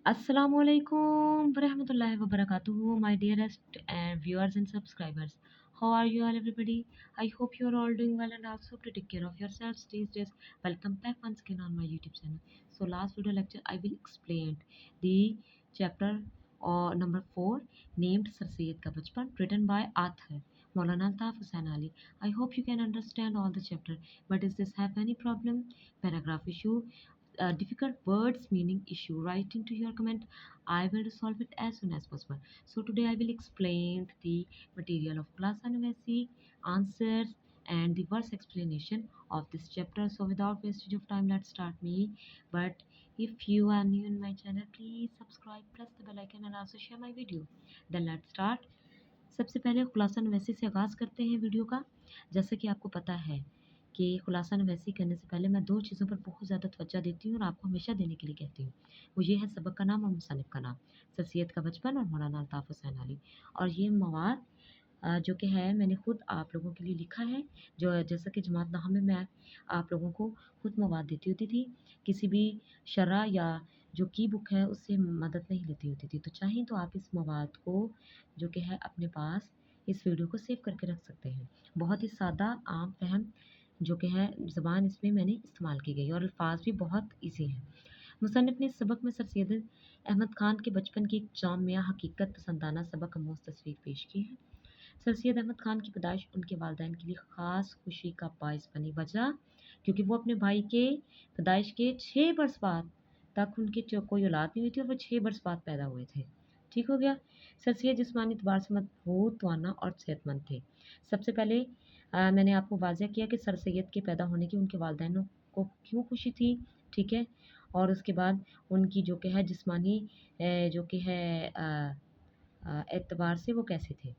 Assalamu alaikum warahmatullahi wabarakatuh, my dearest viewers and subscribers. How are you all, everybody? I hope you are all doing well and also to take care of yourselves these days. Welcome back once again on my YouTube channel. So, last video lecture, I will explain the chapter number 4 named Sir Syed Ka Bachpan, written by author Maulana Altaf Hussain Ali. I hope you can understand all the chapter, but does this have any problem? Paragraph issue, difficult words meaning issue, write into your comment. I will resolve it as soon as possible. So today I will explain the material of class anniversary, answers and the verse explanation of this chapter. So without wastage of time, let's start me. But if you are new in my channel, please subscribe, press the bell icon and also share my video. Then let's start. सबसे पहले खुलासा नवैसी से आगाज़ करते हैं video का। जैसा कि आपको पता है कि खुलासा नवैसी करने से पहले मैं 2 चीज़ों पर बहुत ज़्यादा तवज्जो देती हूँ और आपको हमेशा देने के लिए कहती हूँ। वो ये है सबक का नाम और मुसन्निफ़ का नाम, सर सैयद का बचपन और मौलाना अल्ताफ़ हुसैन अली। और ये मवाद जो कि है मैंने खुद आप लोगों के लिए लिखा है, जो जैसा कि जमात नामा में मैं आप लोगों को खुद मवाद देती होती थी, किसी भी शरह या जो की बुक है उससे मदद नहीं लेती होती थी। तो चाहें तो आप इस मवाद को जो कि है अपने पास इस वीडियो को सेव करके रख सकते हैं। बहुत ही सादा आम फहम जो कि है ज़बान इसमें मैंने इस्तेमाल की गई और अल्फाज भी बहुत ईजी हैं। मुसन्निफ़ ने इस सबक में सर सैयद अहमद ख़ान के बचपन की एक जामिया हकीकत पसंदाना सबक आमोज़ तस्वीर पेश की है। सर सैयद अहमद ख़ान की पैदाइश उनके वालिदैन के लिए ख़ास खुशी का बाइस बनी। वजह क्योंकि वो अपने भाई के पैदाइश के 6 बरस बाद तक उनकी कोई औलाद नहीं हुई थी और वो 6 बरस बाद पैदा हुए थे। ठीक हो गया। सर सैयद जिस्मानी एतबार से मजबूत, तवाना और सेहतमंद थे। सबसे पहले मैंने आपको वाज़ह किया कि सर सैयद के पैदा होने की उनके वालिदैन को क्यों खुशी थी, ठीक है? और उसके बाद उनकी जो कि है जिस्मानी जो कि है एतबार से वो कैसे थे।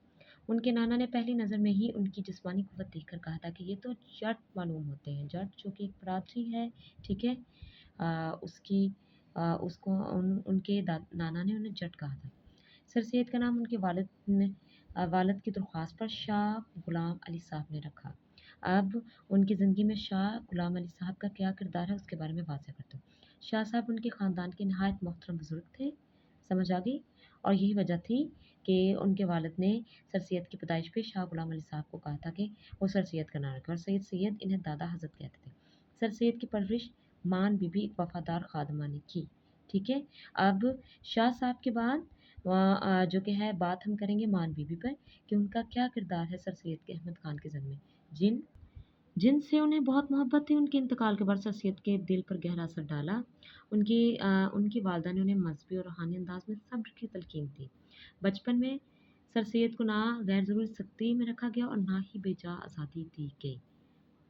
उनके नाना ने पहली नज़र में ही उनकी जिस्मानी क़ुव्वत देखकर कहा था कि ये तो जट मालूम होते हैं। जट जो कि एक बरादरी है, ठीक है? उसकी उसको उनके नाना ने उन्हें जट कहा था। सर सैयद का नाम उनके वालिद की दरख्वास्त पर शाह ग़ुलाम अली साहब ने रखा। अब उनकी ज़िंदगी में शाह ग़ुलाम अली साहब का क्या किरदार है उसके बारे में वाज़ह करता हूँ। शाह साहब उनके ख़ानदान के नहायत मोहतरम बुज़ुर्ग थे, समझ आ गई? और यही वजह थी कि उनके वालिद ने सर सैयद की पैदाइश पे शाह ग़ुलाम अली साहब को कहा था कि वो सर सैयद का नाम रखें और सैयद इन्हें दादा हज़रत कहते थे। सर सैयद की परवरिश मान बीबी एक वफ़ादार ख़ादिमा ने की, ठीक है? अब शाह साहब के बाद जो कि है बात हम करेंगे मान बीबी पर कि उनका क्या किरदार है सर सैयद के अहमद ख़ान की ज़िंदगी में। जिनसे उन्हें बहुत मोहब्बत थी, उनके इंतकाल के बाद सर सैयद के दिल पर गहरा असर डाला। उनकी वालिदा ने उन्हें मज़हबी और रूहानी अंदाज़ में सब्र की तलक़ीन दी। बचपन में सर सैयद को ना गैर ज़रूरी सख्ती में रखा गया और ना ही बेजा आज़ादी दी गई,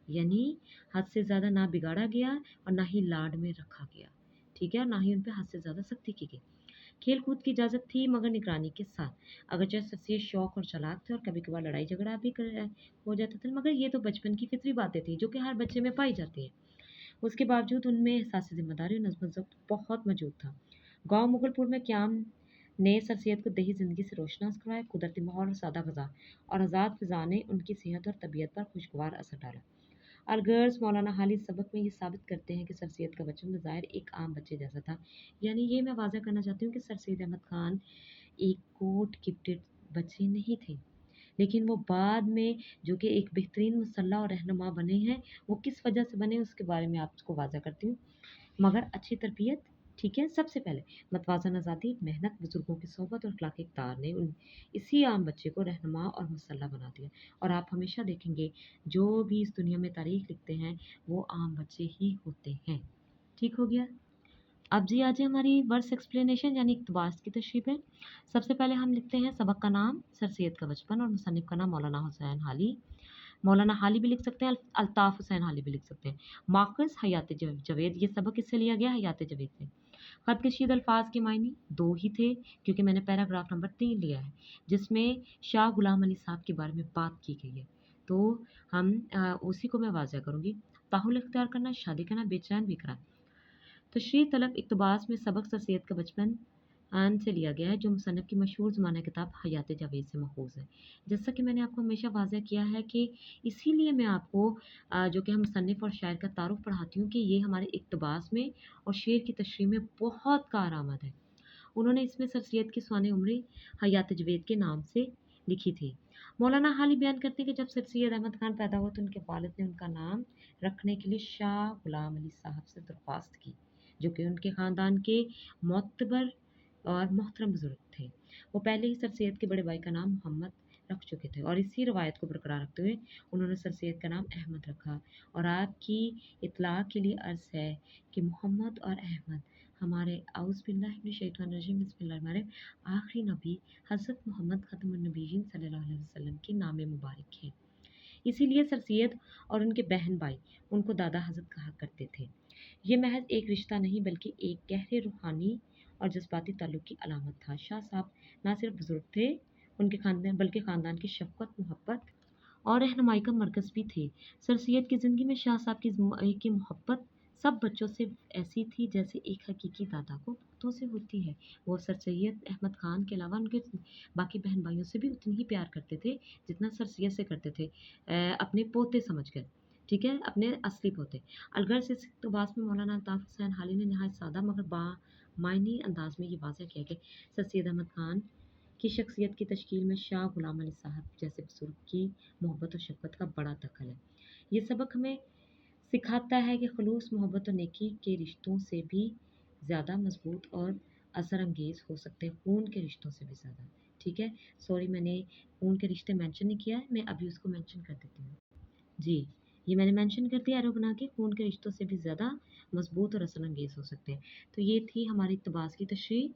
यानी हद से ज़्यादा ना बिगाड़ा गया और ना ही लाड में रखा गया, ठीक है? और ना ही उन पे हद से ज़्यादा सख्ती की गई। खेल कूद की इजाज़त थी मगर निगरानी के साथ। अगरचे सर सैयद शौक और चालाक थे और कभी-कभार लड़ाई झगड़ा भी हो जाता था, मगर ये तो बचपन की फितरी बातें थी जो कि हर बच्चे में पाई जाती हैं। उसके बावजूद उनमें एहसास ज़िम्मेदारी और नज़्म-ओ-ज़ब्त बहुत मौजूद था। गाँव मुगलपुर में क़याम ने सर सैयद को दही ज़िंदगी से रोशनास करवाया। कुदरती माहौल और सादा ग़िज़ा और आज़ाद फ़िज़ा ने उनकी सेहत और तबीयत पर खुशगवार असर डाला। अलगर्ज़ मौलाना हाली इस सबक में ये साबित करते हैं कि सर सैयद का बचपन ज़ाहिर एक आम बच्चे जैसा था। यानी ये मैं वाज़ह करना चाहती हूँ कि सर सैयद अहमद ख़ान एक गॉड गिफ्टेड बच्चे नहीं थे, लेकिन वो बाद में जो कि एक बेहतरीन मुसल्ला और रहनुमा बने हैं। वो किस वजह से बने उसके बारे में आपको वाज़ह करती हूँ। मगर अच्छी तरबियत, ठीक है? सबसे पहले मतवाज़न आज़ादी, मेहनत, बुज़ुर्गों की सोहबत और अख़लाक़ इक़्तिदार ने इसी आम बच्चे को रहनुमा और मुसल्ला बना दिया। और आप हमेशा देखेंगे जो भी इस दुनिया में तारीख़ लिखते हैं वो आम बच्चे ही होते हैं। ठीक हो गया? अब जी आ जाए हमारी वर्स एक्सप्लेनेशन यानी इक़्तिबास की तशरीह पे। सबसे पहले हम लिखते हैं सबक का नाम सर सैयद का बचपन और मुसन्निफ़ का नाम मौलाना हुसैन हाली। मौलाना हाली भी लिख सकते हैं, अल्ताफ़ हुसैन हाली भी लिख सकते हैं। माक़ज़ हयात जवेद, ये सबक किससे लिया गया? हयात जवेद से। ख़त कशीद अल्फ़ाज़ के मायने 2 ही थे क्योंकि मैंने पैराग्राफ नंबर 3 लिया है जिसमें शाह ग़ुलाम अली साहब के बारे में बात की गई है। तो हम उसी को मैं वाज़ह करूँगी। ताहुल इख्तियार करना, शादी करना, बेचैन भी कराना। तशरीह तलब इक़्तिबास में सबक सर सैयद का बचपन से लिया गया है जो मुसन्निफ़ की मशहूर ज़माना किताब हयात जावेद से मख़ूज़ है। जैसा कि मैंने आपको हमेशा वाज़ह किया है कि इसीलिए मैं आपको जो कि हम मुसन्निफ़ और शायर का तारुफ़ पढ़ाती हूँ कि ये हमारे इक़्तिबास में और शेर की तशरीह में बहुत कारआमद है। उन्होंने इसमें सर सैयद की स्वान उम्र हयात जवेद के नाम से लिखी थी। मौलाना हाली बयान करते हैं कि जब सर सैयद अहमद खान पैदा हुआ तो उनके वालिद ने उनका नाम रखने के लिए शाह गुलाम अली साहब से दरख्वास्त की, जो कि उनके ख़ानदान के मोतबर और मोहतरम बुजुर्ग थे। वो पहले ही सर सैयद के बड़े भाई का नाम मोहम्मद रख चुके थे और इसी रवायत को बरकरार रखते हुए उन्होंने सर सैयद का नाम अहमद रखा। और आपकी इत्तला के लिए अर्ज़ है कि मोहम्मद और अहमद हमारे औज़ुबिल्लाहिमिनश्शैतानिर्रजीम बिस्मिल्लाहिर्रहमानिर्रहीम आखिरी नबी हज़रत मोहम्मद ख़ातमुन्नबिय्यीन सल्लल्लाहु अलैहि वसल्लम के नाम मुबारक है। इसीलिए सर सैयद और उनके बहन भाई उनको दादा हज़रत कहा करते थे। ये महज एक रिश्ता नहीं बल्कि एक गहरे रूहानी और जज्बाती ताल्लुक़ की अलामत था। शाह साहब ना सिर्फ बुज़ुर्ग थे उनके ख़ानदान बल्कि ख़ानदान की शफ़क़त, मोहब्बत और रहनुमाई का मरकज़ भी थे। सर सैयद की ज़िंदगी में शाह साहब की मोहब्बत सब बच्चों से ऐसी थी जैसे एक हकीकी दादा को पुतों से होती है। वो सर सैयद अहमद खान के अलावा उनके बाकी बहन भाइयों से भी उतनी ही प्यार करते थे जितना सर सैयद से करते थे, अपने पोते समझकर, ठीक है, अपने असली पोते। अलगर से इक़्तिबास में मौलाना अल्ताफ़ हुसैन हाली ने नहायत सादा मगर बामायनी अंदाज में ये वाज़ह किया कि सर सैयद अहमद खान की शख्सियत की तश्कील में शाह गुलाम अली साहब जैसे बुज़ुर्ग की मोहब्बत और शफ़क़त का बड़ा दखल है। ये सबक हमें सिखाता है कि ख़ुलूस, मोहब्बत और नेकी के रिश्तों से भी ज़्यादा मज़बूत और असर अंगेज़ हो सकते हैं, खून के रिश्तों से भी ज़्यादा। ठीक है, सॉरी मैंने खून के रिश्ते मेंशन नहीं किया है, मैं अभी उसको मेंशन कर देती हूँ। जी, ये मैंने मेंशन कर दिया एरो बना के, खून के रिश्तों से भी ज़्यादा मज़बूत और असर अंगेज़ हो सकते हैं। तो ये थी हमारी इक़्तिबास की तशरीह।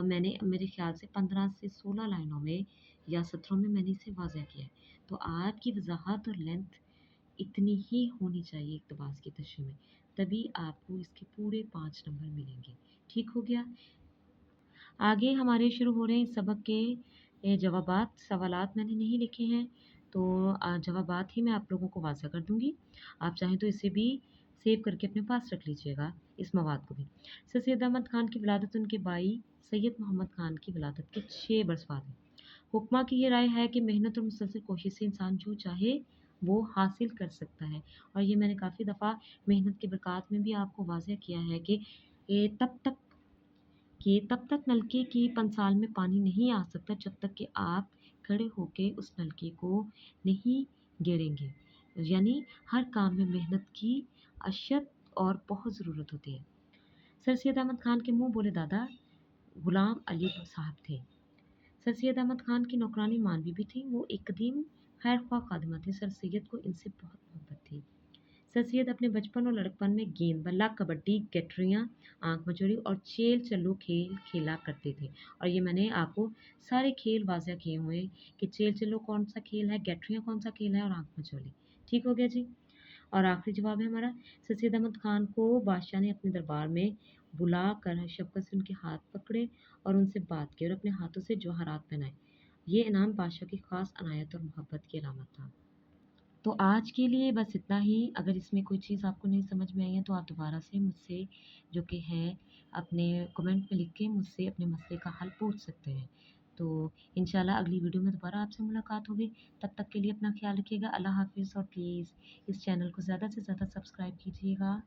मैंने मेरे ख़्याल से 15 से 16 लाइनों में या सत्रों में मैंने इसे वाज़ह किया है। तो आपकी वज़ाहत और लेंथ इतनी ही होनी चाहिए इक़्तिबास की तशरीह में, तभी आपको इसके पूरे 5 नंबर मिलेंगे। ठीक हो गया? आगे हमारे शुरू हो रहे हैं इस सबक के जवाबात। सवालात मैंने नहीं लिखे हैं, तो जवाबात ही मैं आप लोगों को वाज़ह कर दूँगी। आप चाहें तो इसे भी सेव करके अपने पास रख लीजिएगा, इस मवाद को भी। सर सैयद अहमद खान की विलादत उनके भाई सैयद मोहम्मद खान की विलादत के 6 बरस बाद हुई। हुक्मा की ये राय है कि मेहनत और मुसलसल कोशिश से इंसान जो चाहे वो हासिल कर सकता है। और ये मैंने काफ़ी दफ़ा मेहनत के बरक़ात में भी आपको वाज़ह किया है कि तब तक नलके की पंसाल में पानी नहीं आ सकता जब तक कि आप खड़े होके उस नलके को नहीं गेरेंगे। यानी हर काम में मेहनत की अशद और बहुत ज़रूरत होती है। सर सैयद अहमद खान के मुँह बोले दादा गुलाम अली साहब थे। सर सैयद अहमद खान की नौकरानी मानवी भी थी। वो एक कदीम खैर ख्वाह खादिमा थे। सर सैयद को इनसे बहुत मोहब्बत थी। सर सैयद अपने बचपन और लड़कपन में गेंद बल्ला, कबड्डी, गठरियाँ, आंख मचोली और चेल चल्लो खेल खेला करते थे। और ये मैंने आपको सारे खेल वाज़ह किए हुए हैं कि चेल चल्लो कौन सा खेल है, गठरियाँ कौन सा खेल है और आंख मचोली। ठीक हो गया जी? और आखिरी जवाब है हमारा, सर सैयद अहमद खान को बादशाह ने अपने दरबार में बुला कर शफ़क़त से उनके हाथ पकड़े और उनसे बात की और अपने हाथों से जवाहरात पहनाए। ये इनाम बादशाह की ख़ास अनायत और मोहब्बत की अलामत था। तो आज के लिए बस इतना ही। अगर इसमें कोई चीज़ आपको नहीं समझ में आई है तो आप दोबारा से मुझसे जो कि है अपने कमेंट में लिख के मुझसे अपने मसले का हल पूछ सकते हैं। तो इंशाल्लाह अगली वीडियो में दोबारा आपसे मुलाकात होगी। तब तक के लिए अपना ख़्याल रखिएगा। अल्लाह हाफ़िज़ और प्लीज़ इस चैनल को ज़्यादा से ज़्यादा सब्सक्राइब कीजिएगा।